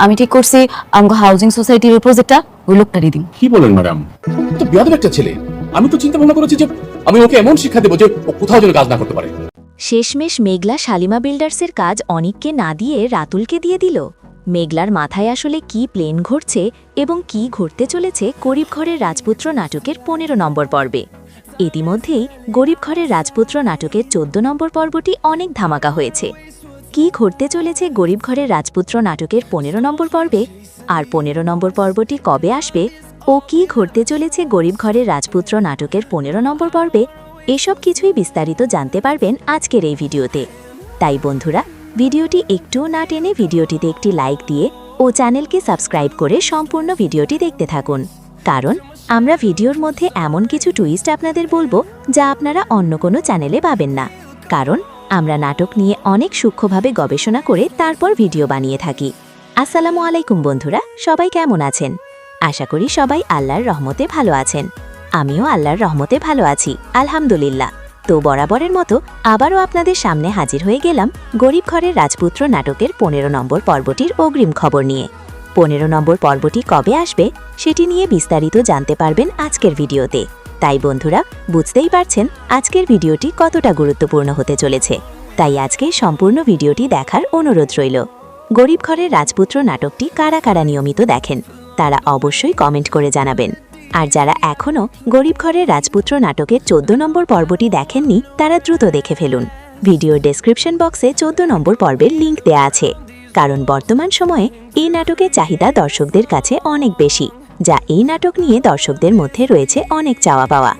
আমি ঠিক করছি আমগো হাউজিং সোসাইটির প্রজেক্টটা ওই লোকটারই দিন। কি বলেন ম্যাডাম? তো বিয়াদব একটা ছেলে। আমি তো চিন্তা ভাবনা করেছি যে আমি ওকে এমন শিক্ষা দেবো যে ও কোথাও যেন কাজ না করতে পারে। শেষমেশ মেঘলা শালিমা বিল্ডার্সের কাজ অনিককে না দিয়ে রাতুলকে দিয়ে দিল। মেঘলার মাথায় আসলে কি প্লেন ঘুরছে এবং কি ঘটতে চলেছে গরিব ঘরের রাজপুত্র নাটকের ১৫ নম্বর পর্বে। ইতিমধ্যেই গরিব ঘরের রাজপুত্র নাটকের ১৪ নম্বর পর্বটি অনেক ধামাকা হয়েছে। কি ঘটতে চলেছে গরিব ঘরের রাজপুত্র নাটকের ১৫ নম্বর পর্বে, আর ১৫ নম্বর পর্বটি কবে আসবে ও কি ঘটতে চলেছে গরিব ঘরের রাজপুত্র নাটকের ১৫ নম্বর পর্বে, এসব কিছুই বিস্তারিত জানতে পারবেন আজকের এই ভিডিওতে। তাই বন্ধুরা, ভিডিওটি একটুও না টেনে ভিডিওটিতে একটি লাইক দিয়ে ও চ্যানেলকে সাবস্ক্রাইব করে সম্পূর্ণ ভিডিওটি দেখতে থাকুন, কারণ আমরা ভিডিওর মধ্যে এমন কিছু টুইস্ট আপনাদের বলবো যা আপনারা অন্য কোনো চ্যানেলে পাবেন না, কারণ আমরা নাটক নিয়ে অনেক সূক্ষ্মভাবে গবেষণা করে তারপর ভিডিও বানিয়ে থাকি। আসসালামু আলাইকুম বন্ধুরা, সবাই কেমন আছেন? আশা করি সবাই আল্লাহর রহমতে ভালো আছেন। আমিও আল্লাহর রহমতে ভালো আছি, আলহামদুলিল্লাহ। তো বরাবরের মতো আবারও আপনাদের সামনে হাজির হয়ে গেলাম গরিব ঘরের রাজপুত্র নাটকের ১৫ নম্বর পর্বটির অগ্রিম খবর নিয়ে। ১৫ নম্বর পর্বটি কবে আসবে সেটি নিয়ে বিস্তারিত জানতে পারবেন আজকের ভিডিওতে। তাই বন্ধুরা, বুঝতেই পারছেন আজকের ভিডিওটি কতটা গুরুত্বপূর্ণ হতে চলেছে। তাই আজকে সম্পূর্ণ ভিডিওটি দেখার অনুরোধ রইল। গরিব ঘরের রাজপুত্র নাটকটি কারা কারা নিয়মিত দেখেন তারা অবশ্যই কমেন্ট করে জানাবেন। আর যারা এখনও গরিব ঘরের রাজপুত্র নাটকের ১৪ নম্বর পর্বটি দেখেননি তারা দ্রুত দেখে ফেলুন। ভিডিওর ডেসক্রিপশন বক্সে ১৪ নম্বর পর্বের লিঙ্ক দেয়া আছে, কারণ বর্তমান সময়ে এই নাটকের চাহিদা দর্শকদের কাছে অনেক বেশি, যা এই নাটক নিয়ে দর্শকদের মধ্যে রয়েছে অনেক চাওয়া পাওয়া।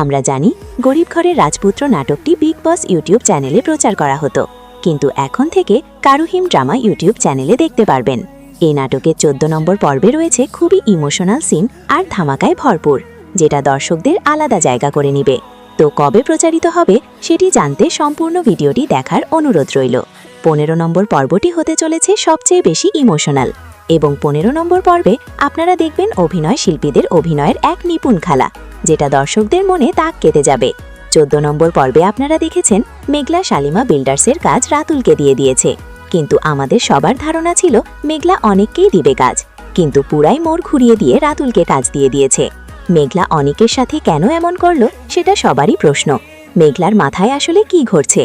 আমরা জানি গরিব ঘরের রাজপুত্র নাটকটি বিগ বস ইউটিউব চ্যানেলে প্রচার করা হতো, কিন্তু এখন থেকে কারুহিম ড্রামা ইউটিউব চ্যানেলে দেখতে পারবেন। এই নাটকের ১৪ নম্বর পর্বে রয়েছে খুবই ইমোশনাল সিন আর ধামাকায় ভরপুর, যেটা দর্শকদের আলাদা জায়গা করে নিবে। তো কবে প্রচারিত হবে সেটি জানতে সম্পূর্ণ ভিডিওটি দেখার অনুরোধ রইল। ১৫ নম্বর পর্বটি হতে চলেছে সবচেয়ে বেশি ইমোশনাল, এবং ১৫ নম্বর পর্বে আপনারা দেখবেন অভিনয় শিল্পীদের অভিনয়ের এক নিপুণ খেলা, যেটা দর্শকদের মনে দাগ কেটে যাবে। ১৪ নম্বর পর্বে আপনারা দেখেছেন মেঘলা শালিমা বিল্ডার্সের কাজ রাতুলকে দিয়ে দিয়েছে, কিন্তু আমাদের সবার ধারণা ছিল মেঘলা অনেককেই দিবে কাজ, কিন্তু পুরাই মোড় ঘুরিয়ে দিয়ে রাতুলকে কাজ দিয়ে দিয়েছে। মেঘলা অনেকের সাথে কেন এমন করলো সেটা সবারই প্রশ্ন। মেঘলার মাথায় আসলে কি ঘটছে?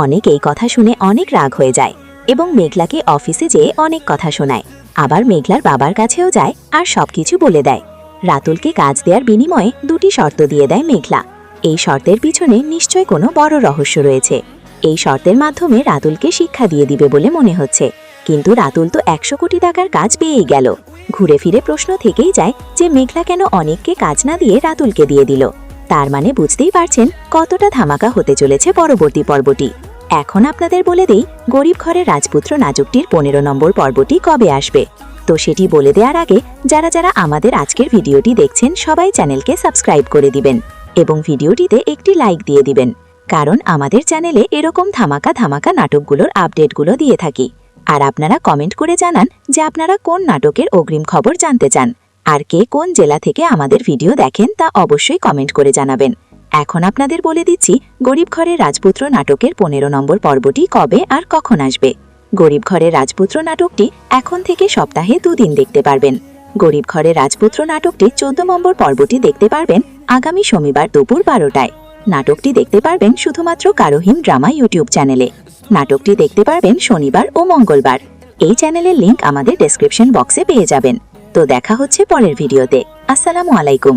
অনেক এই কথা শুনে অনেক রাগ হয়ে যায় এবং মেঘলাকে অফিসে যেয়ে অনেক কথা শোনায়, আবার মেঘলার বাবার কাছেও যায় আর সবকিছু বলে দেয়। রাতুলকে কাজ দেওয়ার বিনিময়ে দুটি শর্ত দিয়ে দেয় মেঘলা। এই শর্তের পিছনে নিশ্চয় কোনো বড় রহস্য রয়েছে। এই শর্তের মাধ্যমে রাতুলকে শিক্ষা দিয়ে দিবে বলে মনে হচ্ছে, কিন্তু রাতুল তো ১০০ কোটি টাকার কাজ পেয়েই গেল। ঘুরে ফিরে প্রশ্ন থেকেই যায় যে মেঘলা কেন অনেককে কাজ না দিয়ে রাতুলকে দিয়ে দিল। তার মানে বুঝতেই পারছেন কতটা ধামাকা হতে চলেছে পরবর্তী পর্বটি। এখন আপনাদের বলে দেই গরিব ঘরের রাজপুত্র নাটকটির ১৫ নম্বর পর্বটি কবে আসবে। তো সেটি বলে দেওয়ার আগে যারা যারা আমাদের আজকের ভিডিওটি দেখছেন সবাই চ্যানেলকে সাবস্ক্রাইব করে দিবেন এবং ভিডিওটিতে একটি লাইক দিয়ে দিবেন, কারণ আমাদের চ্যানেলে এরকম ধামাকা ধামাকা নাটকগুলোর আপডেটগুলো দিয়ে থাকি। আর আপনারা কমেন্ট করে জানান যে আপনারা কোন নাটকের অগ্রিম খবর জানতে চান, আর কে কোন জেলা থেকে আমাদের ভিডিও দেখেন তা অবশ্যই কমেন্ট করে জানাবেন। এখন আপনাদের বলে দিচ্ছি গরিব ঘরের রাজপুত্র নাটকের ১৫ নম্বর পর্বটি কবে আর কখন আসবে। গরিব ঘরের রাজপুত্র নাটকটি এখন থেকে সপ্তাহে ২ দিন দেখতে পারবেন। গরিব ঘরের রাজপুত্র নাটকটি ১৪ নম্বর পর্বটি দেখতে পারবেন আগামী শনিবার দুপুর ১২টায়। নাটকটি দেখতে পারবেন শুধুমাত্র কারুহিম ড্রামা ইউটিউব চ্যানেলে। নাটকটি দেখতে পারবেন শনিবার ও মঙ্গলবার। এই চ্যানেলের লিংক আমাদের ডেসক্রিপশন বক্সে পেয়ে যাবেন। তো দেখা হচ্ছে পরের ভিডিওতে। আসসালামু আলাইকুম।